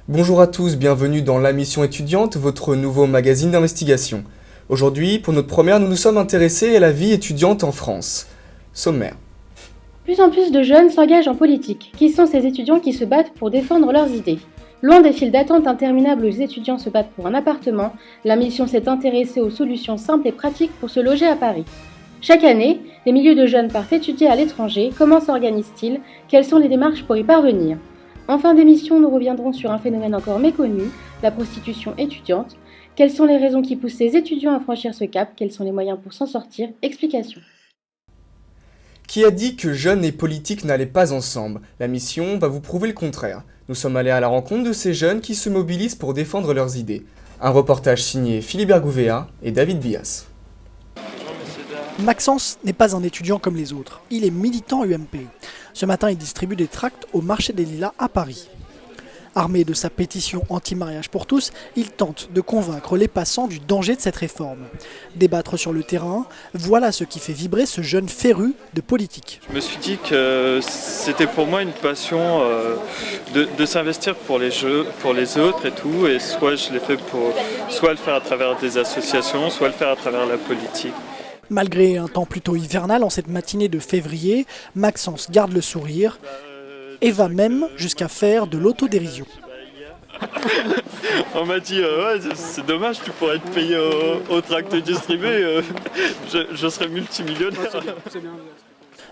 Bonjour à tous, bienvenue dans La Mission étudiante, votre nouveau magazine d'investigation. Aujourd'hui, pour notre première, nous nous sommes intéressés à la vie étudiante en France. Sommaire. Plus en plus de jeunes s'engagent en politique. Qui sont ces étudiants qui se battent pour défendre leurs idées? Loin des files d'attente interminables où les étudiants se battent pour un appartement, la mission s'est intéressée aux solutions simples et pratiques pour se loger à Paris. Chaque année, des milliers de jeunes partent étudier à l'étranger. Comment s'organisent-ils? Quelles sont les démarches pour y parvenir? En fin d'émission, nous reviendrons sur un phénomène encore méconnu, la prostitution étudiante. Quelles sont les raisons qui poussent ces étudiants à franchir ce cap? Quels sont les moyens pour s'en sortir? Explication. Qui a dit que jeunes et politique n'allaient pas ensemble? La mission va vous prouver le contraire. Nous sommes allés à la rencontre de ces jeunes qui se mobilisent pour défendre leurs idées. Un reportage signé Philibert Gouvéa et David Bias. Maxence n'est pas un étudiant comme les autres, il est militant UMP. Ce matin, il distribue des tracts au marché des Lilas à Paris. Armé de sa pétition anti-mariage pour tous, il tente de convaincre les passants du danger de cette réforme. Débattre sur le terrain, voilà ce qui fait vibrer ce jeune féru de politique. Je me suis dit que c'était pour moi une passion de s'investir pour les jeux, pour les autres et tout, et soit je l'ai fait pour soit le faire à travers des associations, soit le faire à travers la politique. Malgré un temps plutôt hivernal en cette matinée de février, Maxence garde le sourire et va même jusqu'à faire de l'autodérision. On m'a dit ouais, c'est dommage, tu pourrais être payé au tract distribué, je serais multimillionnaire.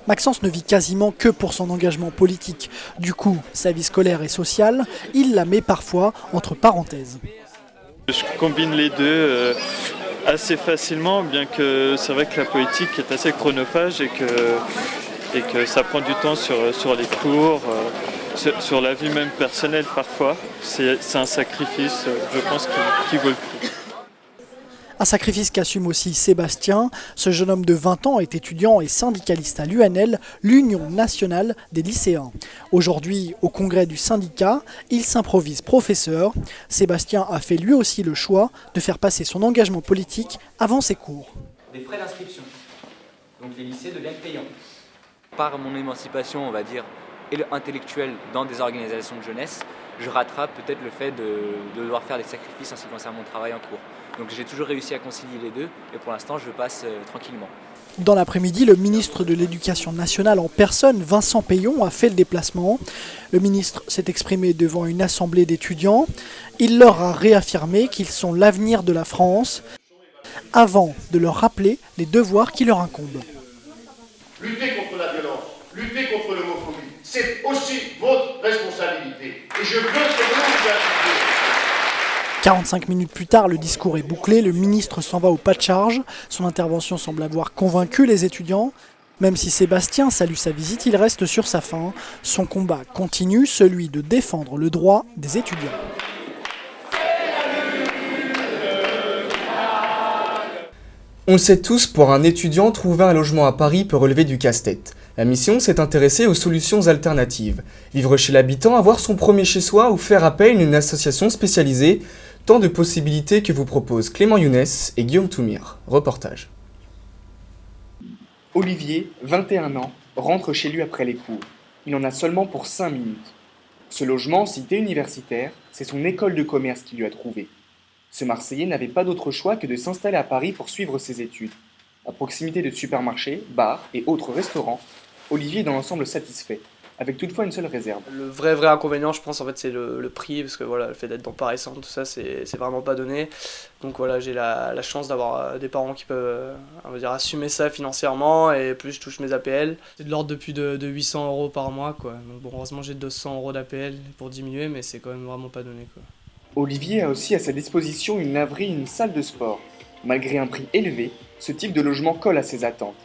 Maxence ne vit quasiment que pour son engagement politique. Du coup, sa vie scolaire et sociale, il la met parfois entre parenthèses. Je combine les deux assez facilement, bien que c'est vrai que la politique est assez chronophage et que ça prend du temps sur les cours, sur la vie même personnelle parfois. C'est un sacrifice, je pense, qui vaut le coup. Un sacrifice qu'assume aussi Sébastien. Ce jeune homme de 20 ans est étudiant et syndicaliste à l'UNL, l'Union nationale des lycéens. Aujourd'hui, au congrès du syndicat, il s'improvise professeur. Sébastien a fait lui aussi le choix de faire passer son engagement politique avant ses cours. Des frais d'inscription. Donc les lycées deviennent payants. Par mon émancipation, on va dire, et intellectuelle dans des organisations de jeunesse, je rattrape peut-être le fait de devoir faire des sacrifices en ce qui concerne mon travail en cours. Donc j'ai toujours réussi à concilier les deux et pour l'instant je passe tranquillement. Dans l'après-midi, le ministre de l'Éducation nationale en personne, Vincent Peillon, a fait le déplacement. Le ministre s'est exprimé devant une assemblée d'étudiants. Il leur a réaffirmé qu'ils sont l'avenir de la France avant de leur rappeler les devoirs qui leur incombent. Lutter contre la violence, lutter contre l'homophobie, c'est aussi votre responsabilité. Et je veux que vous vous associez. 45 minutes plus tard, le discours est bouclé, le ministre s'en va au pas de charge. Son intervention semble avoir convaincu les étudiants. Même si Sébastien salue sa visite, il reste sur sa faim. Son combat continue, celui de défendre le droit des étudiants. On le sait tous, pour un étudiant, trouver un logement à Paris peut relever du casse-tête. La mission s'est intéressée aux solutions alternatives. Vivre chez l'habitant, avoir son premier chez-soi ou faire appel à une association spécialisée. Tant de possibilités que vous proposent Clément Younes et Guillaume Toumir. Reportage. Olivier, 21 ans, rentre chez lui après les cours. Il en a seulement pour 5 minutes. Ce logement, cité universitaire, c'est son école de commerce qui lui a trouvé. Ce Marseillais n'avait pas d'autre choix que de s'installer à Paris pour suivre ses études. À proximité de supermarchés, bars et autres restaurants, Olivier est dans l'ensemble satisfait, avec toutefois une seule réserve. Le vrai inconvénient, je pense, en fait, c'est le prix, parce que voilà, le fait d'être dans Paris Centre, tout ça, c'est vraiment pas donné. Donc voilà, j'ai la chance d'avoir des parents qui peuvent on va dire, assumer ça financièrement, et plus je touche mes APL. C'est de l'ordre de plus de 800 € par mois, quoi. Donc bon, heureusement, j'ai 200 € d'APL pour diminuer, mais c'est quand même vraiment pas donné, quoi. Olivier a aussi à sa disposition une laverie et une salle de sport. Malgré un prix élevé, ce type de logement colle à ses attentes.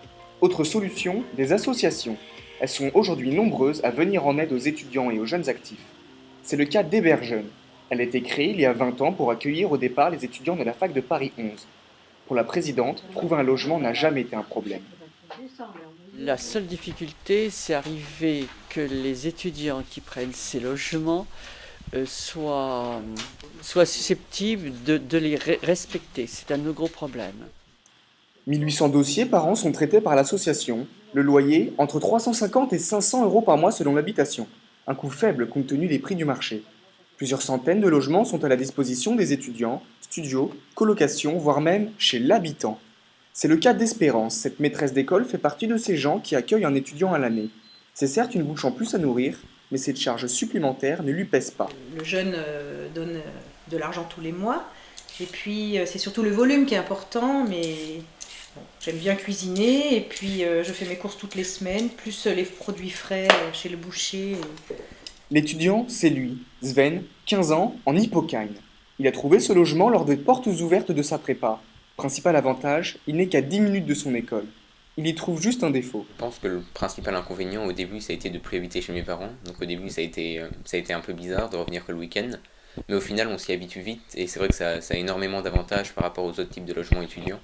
Autre solution, des associations. Elles sont aujourd'hui nombreuses à venir en aide aux étudiants et aux jeunes actifs. C'est le cas d'Héberjeunes. Elle a été créée il y a 20 ans pour accueillir au départ les étudiants de la fac de Paris 11. Pour la présidente, trouver un logement n'a jamais été un problème. La seule difficulté, c'est arriver que les étudiants qui prennent ces logements soient susceptibles de les respecter. C'est un de nos gros problèmes. 1800 dossiers par an sont traités par l'association. Le loyer, entre 350 et 500 € par mois selon l'habitation. Un coût faible compte tenu des prix du marché. Plusieurs centaines de logements sont à la disposition des étudiants, studios, colocations, voire même chez l'habitant. C'est le cas d'Espérance, cette maîtresse d'école fait partie de ces gens qui accueillent un étudiant à l'année. C'est certes une bouche en plus à nourrir, mais cette charge supplémentaire ne lui pèse pas. Le jeune donne de l'argent tous les mois, et puis c'est surtout le volume qui est important, mais bon, j'aime bien cuisiner, et puis je fais mes courses toutes les semaines, plus les produits frais chez le boucher. L'étudiant, c'est lui, Sven, 15 ans, en Hippocagne. Il a trouvé ce logement lors des portes ouvertes de sa prépa. Principal avantage, il n'est qu'à 10 minutes de son école. Il y trouve juste un défaut. Je pense que le principal inconvénient au début, ça a été de plus habiter chez mes parents. Donc au début, ça a été un peu bizarre de revenir que le week-end. Mais au final, on s'y habitue vite et c'est vrai que ça a énormément d'avantages par rapport aux autres types de logements étudiants.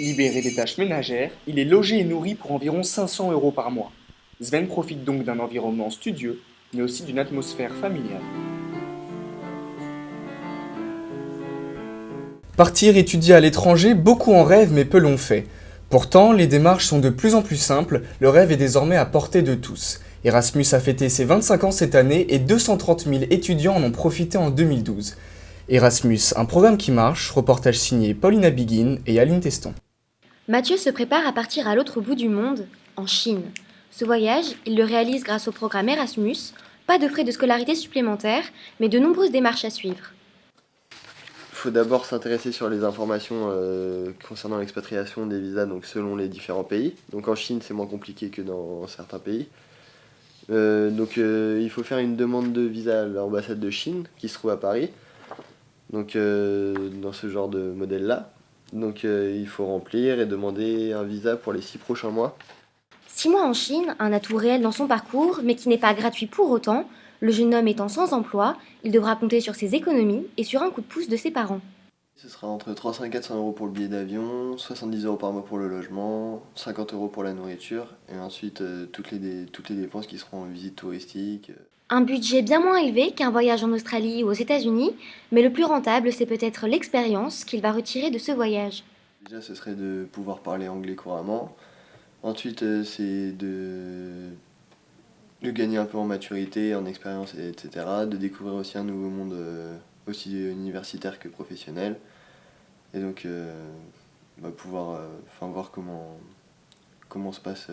Libéré des tâches ménagères, il est logé et nourri pour environ 500 € par mois. Sven profite donc d'un environnement studieux, mais aussi d'une atmosphère familiale. Partir étudier à l'étranger, beaucoup en rêvent mais peu l'ont fait. Pourtant, les démarches sont de plus en plus simples, le rêve est désormais à portée de tous. Erasmus a fêté ses 25 ans cette année et 230 000 étudiants en ont profité en 2012. Erasmus, un programme qui marche, reportage signé Paulina Biguin et Aline Teston. Mathieu se prépare à partir à l'autre bout du monde, en Chine. Ce voyage, il le réalise grâce au programme Erasmus, pas de frais de scolarité supplémentaires, mais de nombreuses démarches à suivre. Il faut d'abord s'intéresser sur les informations concernant l'expatriation des visas donc selon les différents pays. Donc en Chine, c'est moins compliqué que dans certains pays. Il faut faire une demande de visa à l'ambassade de Chine qui se trouve à Paris. Donc dans ce genre de modèle-là. Donc il faut remplir et demander un visa pour les 6 prochains mois. 6 mois en Chine, un atout réel dans son parcours, mais qui n'est pas gratuit pour autant. Le jeune homme étant sans emploi, il devra compter sur ses économies et sur un coup de pouce de ses parents. Ce sera entre 300 et 400 € pour le billet d'avion, 70 € par mois pour le logement, 50 € pour la nourriture, et ensuite toutes les dépenses qui seront en visite touristique. Un budget bien moins élevé qu'un voyage en Australie ou aux États-Unis, mais le plus rentable, c'est peut-être l'expérience qu'il va retirer de ce voyage. Déjà, ce serait de pouvoir parler anglais couramment. Ensuite, c'est de gagner un peu en maturité, en expérience, etc. De découvrir aussi un nouveau monde, aussi universitaire que professionnel. Et donc, pouvoir voir comment se passent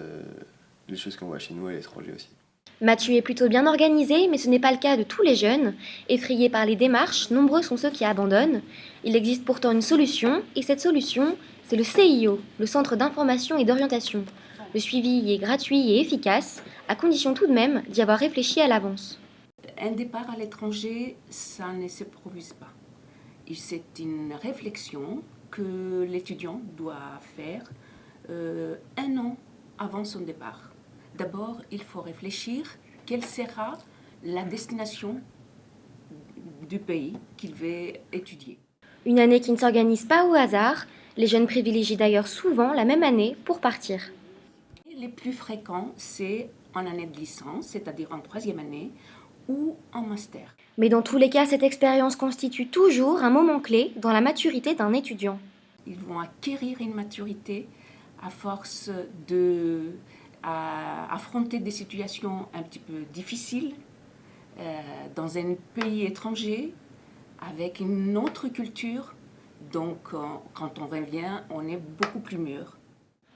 les choses qu'on voit chez nous à l'étranger aussi. Mathieu est plutôt bien organisé, mais ce n'est pas le cas de tous les jeunes. Effrayés par les démarches, nombreux sont ceux qui abandonnent. Il existe pourtant une solution, et cette solution, c'est le CIO, le Centre d'information et d'orientation. Le suivi y est gratuit et efficace, à condition tout de même d'y avoir réfléchi à l'avance. Un départ à l'étranger, ça ne s'improvise pas. C'est une réflexion que l'étudiant doit faire 1 an avant son départ. D'abord, il faut réfléchir quelle sera la destination du pays qu'il va étudier. Une année qui ne s'organise pas au hasard, les jeunes privilégient d'ailleurs souvent la même année pour partir. Les plus fréquents, c'est en année de licence, c'est-à-dire en 3e année, ou en master. Mais dans tous les cas, cette expérience constitue toujours un moment clé dans la maturité d'un étudiant. Ils vont acquérir une maturité à force de affronter des situations un petit peu difficiles dans un pays étranger avec une autre culture. Donc, quand on revient, on est beaucoup plus mûr.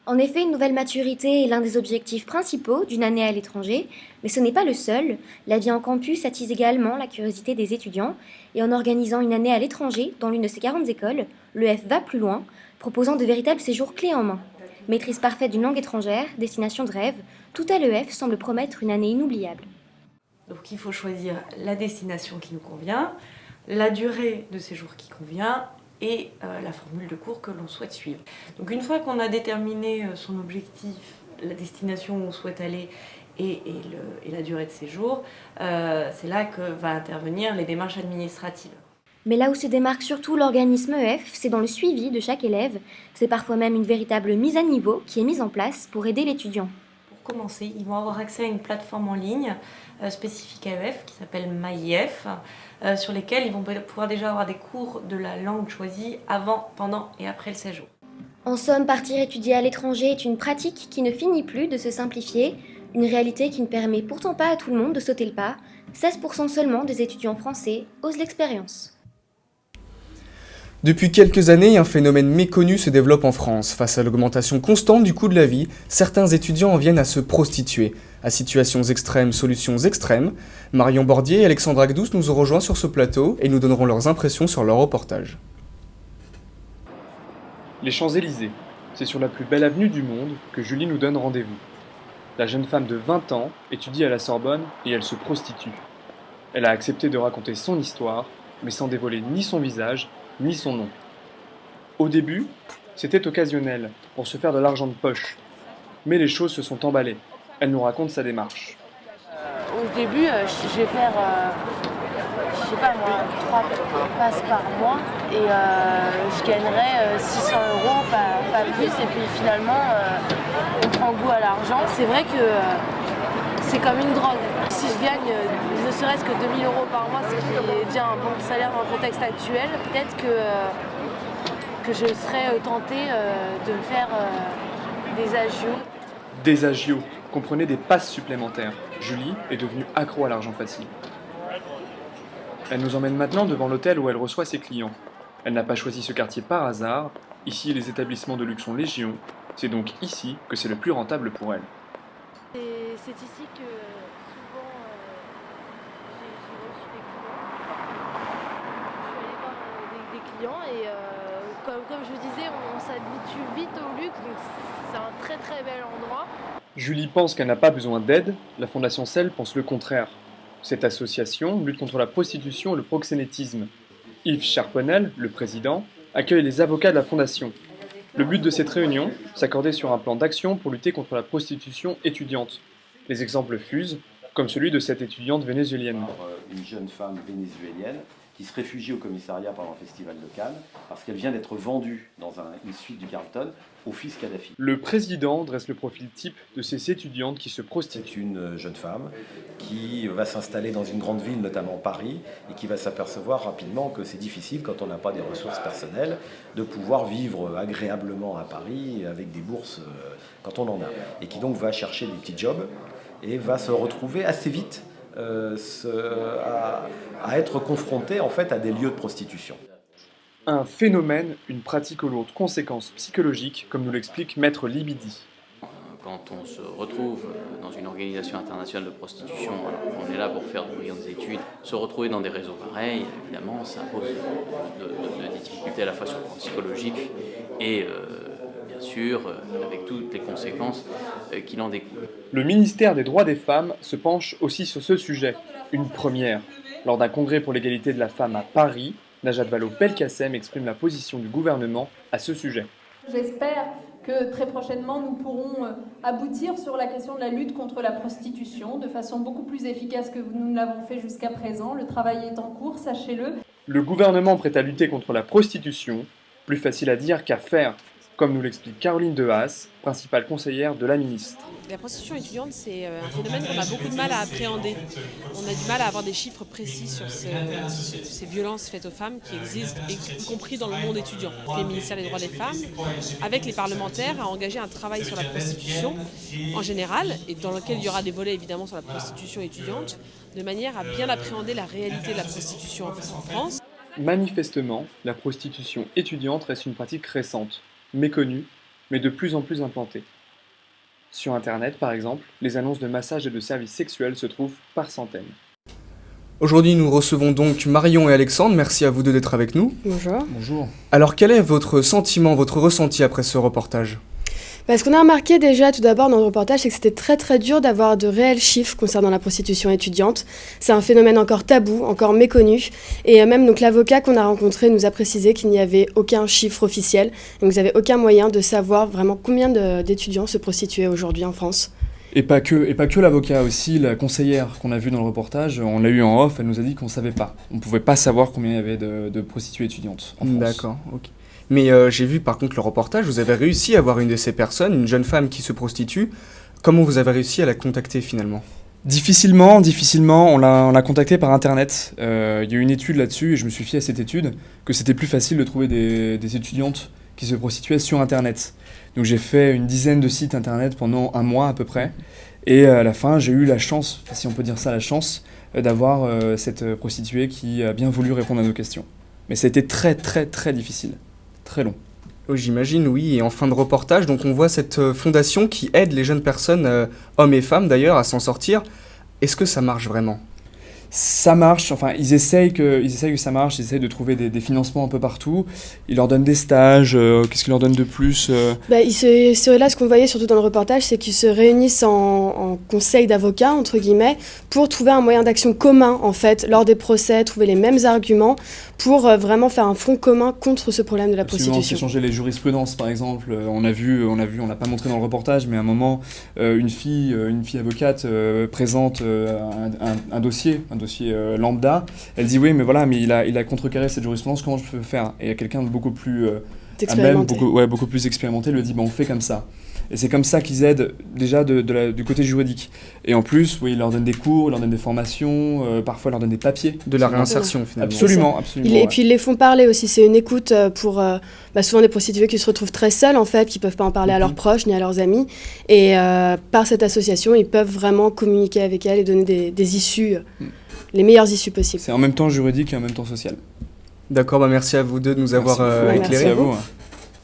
En effet, une nouvelle maturité est l'un des objectifs principaux d'une année à l'étranger, mais ce n'est pas le seul. La vie en campus attise également la curiosité des étudiants, et en organisant une année à l'étranger dans l'une de ces 40 écoles, l'EF va plus loin, proposant de véritables séjours clés en main. Maîtrise parfaite d'une langue étrangère, destination de rêve, tout à l'EF semble promettre une année inoubliable. Donc il faut choisir la destination qui nous convient, la durée de séjour qui convient, et la formule de cours que l'on souhaite suivre. Donc une fois qu'on a déterminé son objectif, la destination où on souhaite aller et la durée de séjour, c'est là que va intervenir les démarches administratives. Mais là où se démarque surtout l'organisme EF, c'est dans le suivi de chaque élève. C'est parfois même une véritable mise à niveau qui est mise en place pour aider l'étudiant. Pour commencer, ils vont avoir accès à une plateforme en ligne spécifique à EF qui s'appelle MyEF, sur lesquels ils vont pouvoir déjà avoir des cours de la langue choisie avant, pendant et après le séjour. En somme, partir étudier à l'étranger est une pratique qui ne finit plus de se simplifier, une réalité qui ne permet pourtant pas à tout le monde de sauter le pas. 16% seulement des étudiants français osent l'expérience. Depuis quelques années, un phénomène méconnu se développe en France. Face à l'augmentation constante du coût de la vie, certains étudiants en viennent à se prostituer. À situations extrêmes, solutions extrêmes, Marion Bordier et Alexandre Agdous nous ont rejoints sur ce plateau et nous donneront leurs impressions sur leur reportage. Les Champs-Élysées, c'est sur la plus belle avenue du monde que Julie nous donne rendez-vous. La jeune femme de 20 ans étudie à la Sorbonne et elle se prostitue. Elle a accepté de raconter son histoire, mais sans dévoiler ni son visage, ni son nom. Au début, c'était occasionnel, pour se faire de l'argent de poche. Mais les choses se sont emballées. Elle nous raconte sa démarche. Au début, je vais faire, je sais pas moi, 3 passes par mois et je gagnerais 600 €, pas plus. Et puis finalement, on prend goût à l'argent. C'est vrai que c'est comme une drogue. Si je gagne ne serait-ce que 2 000 € par mois, ce qui est déjà un bon salaire dans le contexte actuel, peut-être que je serais tentée de me faire des agios. Des agios, comprenez des passes supplémentaires. Julie est devenue accro à l'argent facile. Elle nous emmène maintenant devant l'hôtel où elle reçoit ses clients. Elle n'a pas choisi ce quartier par hasard. Ici, les établissements de luxe sont légion. C'est donc ici que c'est le plus rentable pour elle. C'est ici que souvent j'ai reçu des clients. Je suis allée voir des clients et comme je vous disais, on s'habitue vite au luxe, donc c'est un très très bel endroit. Julie pense qu'elle n'a pas besoin d'aide, la Fondation CEL pense le contraire. Cette association lutte contre la prostitution et le proxénétisme. Yves Charpenel, le président, accueille les avocats de la Fondation. Le but de cette réunion, s'accorder sur un plan d'action pour lutter contre la prostitution étudiante. Les exemples fusent, comme celui de cette étudiante vénézuélienne. Une jeune femme vénézuélienne qui se réfugie au commissariat pendant le festival de Cannes parce qu'elle vient d'être vendue dans une suite du Carlton au fils Kadhafi. Le président dresse le profil type de ces étudiantes qui se prostituent. C'est une jeune femme qui va s'installer dans une grande ville, notamment Paris, et qui va s'apercevoir rapidement que c'est difficile, quand on n'a pas des ressources personnelles, de pouvoir vivre agréablement à Paris avec des bourses quand on en a. Et qui donc va chercher des petits jobs et va se retrouver assez vite à être confronté en fait à des lieux de prostitution. Un phénomène, une pratique aux lourdes conséquences psychologiques, comme nous l'explique Maître Libidi. Quand on se retrouve dans une organisation internationale de prostitution, alors qu'on est là pour faire de brillantes études, se retrouver dans des réseaux pareils, évidemment, ça pose des difficultés à la fois sur le plan psychologique et bien sûr avec toutes les conséquences qu'il en découle. Le ministère des droits des femmes se penche aussi sur ce sujet, une première. Lors d'un congrès pour l'égalité de la femme à Paris, Najat Vallaud-Belkacem exprime la position du gouvernement à ce sujet. J'espère que très prochainement nous pourrons aboutir sur la question de la lutte contre la prostitution de façon beaucoup plus efficace que nous ne l'avons fait jusqu'à présent. Le travail est en cours, sachez-le. Le gouvernement prêt à lutter contre la prostitution, plus facile à dire qu'à faire, comme nous l'explique Caroline Dehaas, principale conseillère de la ministre. La prostitution étudiante, c'est un phénomène qu'on a beaucoup de mal à appréhender. On a du mal à avoir des chiffres précis sur ces violences faites aux femmes qui existent, y compris dans le monde étudiant. Le ministère des droits des femmes, avec les parlementaires, a engagé un travail sur la prostitution en général, et dans lequel il y aura des volets évidemment sur la prostitution étudiante, de manière à bien appréhender la réalité de la prostitution en France. Manifestement, la prostitution étudiante reste une pratique récente, méconnue, mais de plus en plus implantée. Sur Internet, par exemple, les annonces de massages et de services sexuels se trouvent par centaines. Aujourd'hui, nous recevons donc Marion et Alexandre. Merci à vous deux d'être avec nous. Bonjour. Bonjour. Alors, quel est votre sentiment, votre ressenti après ce reportage ? Ce qu'on a remarqué déjà tout d'abord dans le reportage, c'est que c'était très très dur d'avoir de réels chiffres concernant la prostitution étudiante. C'est un phénomène encore tabou, encore méconnu. Et même donc, l'avocat qu'on a rencontré nous a précisé qu'il n'y avait aucun chiffre officiel. Donc vous n'avez aucun moyen de savoir vraiment combien d'étudiants se prostituaient aujourd'hui en France. Et pas que l'avocat aussi, la conseillère qu'on a vue dans le reportage, on l'a eu en off, elle nous a dit qu'on ne savait pas. On ne pouvait pas savoir combien il y avait de prostituées étudiantes en France. D'accord, ok. Mais j'ai vu par contre le reportage, vous avez réussi à avoir une de ces personnes, une jeune femme qui se prostitue. Comment vous avez réussi à la contacter finalement ? Difficilement, on l'a contactée par internet. Il y a eu une étude là-dessus et je me suis fié à cette étude que c'était plus facile de trouver des étudiantes qui se prostituaient sur internet. Donc j'ai fait une dizaine de sites internet pendant un mois à peu près et à la fin j'ai eu la chance, si on peut dire ça, d'avoir cette prostituée qui a bien voulu répondre à nos questions. Mais ça a été très très très difficile, très long. Oh, j'imagine, oui. Et en fin de reportage, donc on voit cette fondation qui aide les jeunes personnes, hommes et femmes d'ailleurs, à s'en sortir. Est-ce que ça marche vraiment ? Ça marche, enfin ils essayent que ça marche, ils essayent de trouver des financements un peu partout, ils leur donnent des stages, qu'est-ce qu'ils leur donnent de plus Là, ce qu'on voyait surtout dans le reportage, c'est qu'ils se réunissent en conseil d'avocats, entre guillemets, pour trouver un moyen d'action commun, en fait, lors des procès, trouver les mêmes arguments, pour vraiment faire un front commun contre ce problème de la prostitution. S'échanger les jurisprudences, par exemple, on l'a pas montré dans le reportage, mais à un moment, une fille avocate présente un dossier lambda, elle dit oui mais voilà, mais il a contrecarré cette jurisprudence, comment je peux faire ? Et il y a quelqu'un de beaucoup plus beaucoup plus expérimenté lui dit on fait comme ça. Et c'est comme ça qu'ils aident déjà du côté juridique. Et en plus, oui, ils leur donnent des cours, ils leur donnent des formations, parfois ils leur donnent des papiers. De la réinsertion finalement. Absolument. Et puis ils les font parler aussi, c'est une écoute pour souvent des prostituées qui se retrouvent très seules en fait, qui ne peuvent pas en parler à leurs proches ni à leurs amis. Et par cette association, ils peuvent vraiment communiquer avec elles et donner des issues, les meilleures issues possibles. C'est en même temps juridique et en même temps social. D'accord, merci à vous deux de nous avoir éclairés. Merci à vous.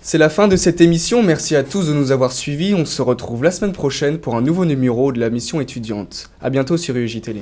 C'est la fin de cette émission, merci à tous de nous avoir suivis. On se retrouve la semaine prochaine pour un nouveau numéro de la mission étudiante. A bientôt sur UJ Télé.